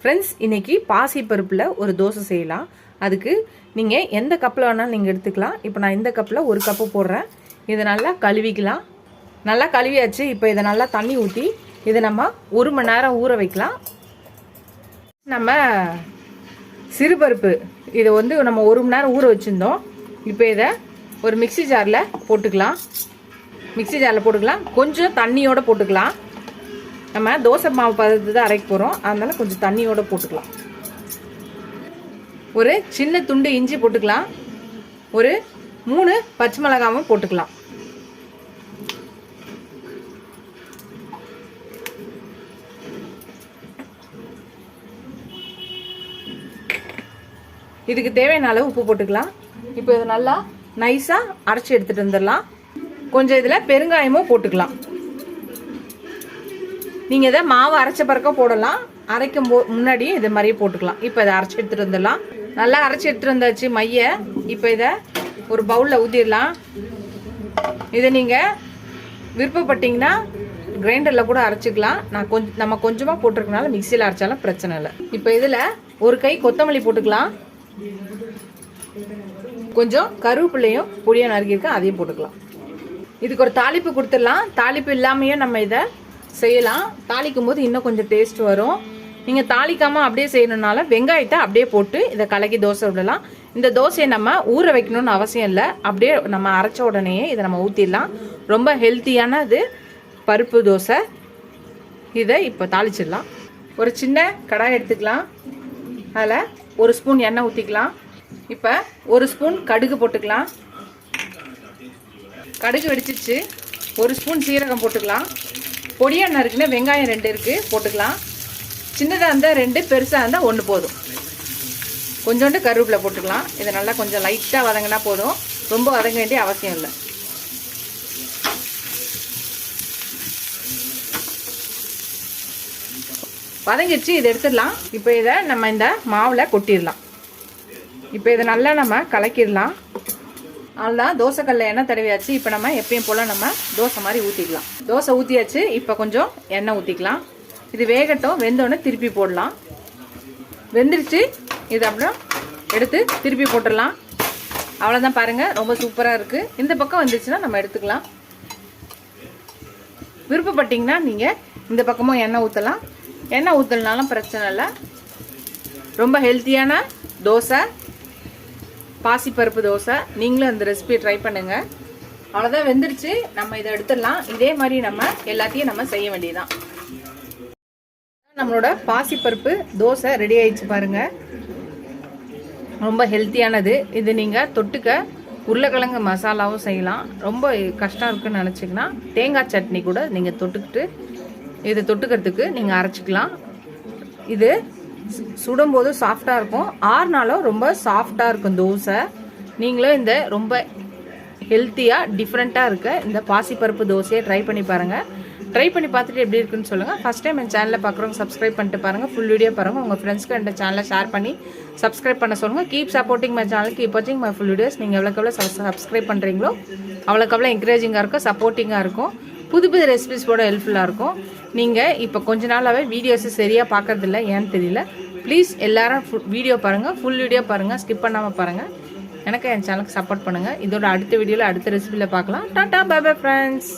Friends, இன்னைக்கு பாசி பருப்பில் ஒரு தோசை செய்யலாம். அதுக்கு நீங்கள் எந்த கப்பில் வேணாலும் நீங்கள் எடுத்துக்கலாம். இப்போ நான் இந்த கப்பில் ஒரு கப்பு போடுறேன். இதை நல்லா கழுவிக்கலாம். நல்லா கழுவியாச்சு. இப்போ இதை நல்லா தண்ணி ஊற்றி இதை நம்ம 1 மணி நேரம் ஊற வைக்கலாம். நம்ம சிறுபருப்பு இதை நம்ம 1 மணி நேரம் ஊற வச்சுருந்தோம். இப்போ இதை ஒரு மிக்சி ஜாரில் போட்டுக்கலாம். கொஞ்சம் தண்ணியோடு போட்டுக்கலாம். நம்ம தோசை மாவு பதத்தை தான் அரைக்க போகிறோம். அதனால் கொஞ்சம் தண்ணியோடு போட்டுக்கலாம். ஒரு சின்ன துண்டு இஞ்சி போட்டுக்கலாம். ஒரு 3 பச்சை மிளகாவும் போட்டுக்கலாம். இதுக்கு தேவையான அளவு உப்பு போட்டுக்கலாம். இப்போ இதை நல்லா நைஸாக அரைச்சி எடுத்துகிட்டு வந்துடலாம். கொஞ்சம் இதில் பெருங்காயமும் போட்டுக்கலாம். நீங்கள் இதை மாவு அரைச்ச பிறக்க போடலாம். அரைக்கும் முன்னாடியே இதை மாதிரியே போட்டுக்கலாம். இப்போ இதை அரைச்சி எடுத்துகிட்டு வந்துடலாம். நல்லா அரைச்சி எடுத்துகிட்டு வந்தாச்சு மைய. இப்போ இதை ஒரு பவுலில் ஊற்றிடலாம். இதை நீங்கள் விருப்பப்பட்டீங்கன்னா கிரைண்டரில் கூட அரைச்சிக்கலாம். நம்ம கொஞ்சமாக போட்டிருக்கனால மிக்சியில் அரைச்சாலும் பிரச்சனை இல்லை. இப்போ இதில் ஒரு கை கொத்தமல்லி போட்டுக்கலாம். கொஞ்சம் கருவேப்பிலையும் பொடியாக நறுக்கியிருக்கேன், அதையும் போட்டுக்கலாம். இதுக்கு ஒரு தாளிப்பு கொடுத்துடலாம். தாளிப்பு இல்லாமையே நம்ம இதை செய்யலாம். தாளிக்கும் போது இன்னும் கொஞ்சம் டேஸ்ட் வரும். நீங்கள் தாளிக்காமல் அப்படியே செய்யணுன்னால வெங்காயத்தை அப்படியே போட்டு இதை கலக்கி தோசை விடலாம். இந்த தோசையை நம்ம ஊற வைக்கணும்னு அவசியம் இல்லை. அப்படியே நம்ம அரைச்ச உடனேயே இதை நம்ம ஊற்றிடலாம். ரொம்ப ஹெல்த்தியான இது பருப்பு தோசை. இதை இப்போ தாளிச்சிடலாம். ஒரு சின்ன கடாய் எடுத்துக்கலாம். அதில் 1 ஸ்பூன் எண்ணெய் ஊற்றிக்கலாம். இப்போ 1 ஸ்பூன் கடுகு போட்டுக்கலாம். கடுகு வெடிச்சிச்சு. 1 ஸ்பூன் சீரகம் போட்டுக்கலாம். பொடியாக நறுக்குன்னு வெங்காயம் 2 இருக்குது, போட்டுக்கலாம். சின்னதாக இருந்தால் 2, பெருசாக இருந்தால் 1 போதும். கொஞ்சோண்டு கருவேப்பிலை போட்டுக்கலாம். இதை நல்லா கொஞ்சம் லைட்டாக வதங்கினா போதும். ரொம்ப வதங்க வேண்டிய அவசியம் இல்லை. வதங்கிடுச்சு. இதை எடுத்துடலாம். இப்போ இதை நம்ம இந்த மாவில் கொட்டிடலாம். இப்போ இதை நல்லா நம்ம கலக்கிடலாம். அவ்வளோதான், தோசைக்கல்ல எண்ணெய் தடவியாச்சு. இப்போ நம்ம எப்பயும் போல் நம்ம தோசை மாதிரி ஊற்றிக்கலாம். தோசை ஊற்றியாச்சு. இப்போ கொஞ்சம் எண்ணெய் ஊற்றிக்கலாம். இது வேகட்டும். வெந்தோடனே திருப்பி போடலாம். வெந்துருச்சு. இது அப்புறம் எடுத்து திருப்பி போட்டுடலாம். அவ்வளோதான், பாருங்கள், ரொம்ப சூப்பராக இருக்குது. இந்த பக்கம் வந்துச்சுன்னா நம்ம எடுத்துக்கலாம். விருப்பப்பட்டிங்கன்னா நீங்கள் இந்த பக்கமும் எண்ணெய் ஊற்றலாம். எண்ணெய் ஊற்றலனாலும் பிரச்சனை இல்லை. ரொம்ப ஹெல்த்தியான தோசை, பாசிப்பருப்பு தோசை. நீங்களும் அந்த ரெசிபியை ட்ரை பண்ணுங்கள். அவ்வளோதான், வெந்துருச்சு. நம்ம இதை எடுத்துடலாம். இதே மாதிரி நம்ம எல்லாத்தையும் நம்ம செய்ய வேண்டியதுதான். நம்மளோட பாசிப்பருப்பு தோசை ரெடி ஆயிடுச்சு பாருங்கள். ரொம்ப ஹெல்த்தியானது இது. நீங்கள் தொட்டுக்க உருளைக்கிழங்கு மசாலாவும் செய்யலாம். ரொம்ப கஷ்டம் இருக்குன்னு நினச்சிங்கன்னா தேங்காய் சட்னி கூட நீங்கள் தொட்டுக்கிட்டு இதை தொட்டுக்கிறதுக்கு நீங்கள் அரைச்சிக்கலாம். இது சுடும்போது சாஃப்டாக இருக்கும். 6 நாளும் ரொம்ப சாஃப்டாக இருக்கும் தோசை. நீங்களும் இந்த ரொம்ப ஹெல்த்தியாக டிஃப்ரெண்ட்டாக இருக்க இந்த பாசிப்பருப்பு தோசையை ட்ரை பண்ணி பாருங்கள். ட்ரை பண்ணி பார்த்துட்டு எப்படி இருக்குன்னு சொல்லுங்கள். ஃபஸ்ட் டைம் என் சேனலில் பார்க்குறவங்க சப்ஸ்கிரைப் பண்ணிட்டு பாருங்கள். ஃபுல் வீடியோ பாருங்கள். உங்கள் ஃப்ரெண்ட்ஸ்க்கு இந்த சேனலை ஷேர் பண்ணி சப்ஸ்கிரைப் பண்ண சொல்லுங்கள். Keep supporting my channel, keep வாட்சிங் மை ஃபுல் வீடியோஸ். நீங்கள் எவ்வளோக்கு சப்ஸ்கிரைப் பண்ணுறீங்களோ அவ்வளோக்கு என்கரேஜிங்காக இருக்கும், சப்போர்ட்டிங்காக இருக்கும். புது புது ரெசிபிஸ் போட ஹெல்ப்ஃபுல்லாக இருக்கும். நீங்கள் இப்போ கொஞ்ச நாளாகவே வீடியோஸை சரியாக பார்க்கறதில்ல, ஏன்னு தெரியல. ப்ளீஸ் எல்லாரும் வீடியோ பாருங்கள், ஃபுல் வீடியோ பாருங்கள், ஸ்கிப் பண்ணாமல் பாருங்கள். எனக்கு என் சேனலுக்கு சப்போர்ட் பண்ணுங்கள். இதோட அடுத்த வீடியோவில் அடுத்த ரெசிபியில் பார்க்கலாம். Tata, bye bye friends.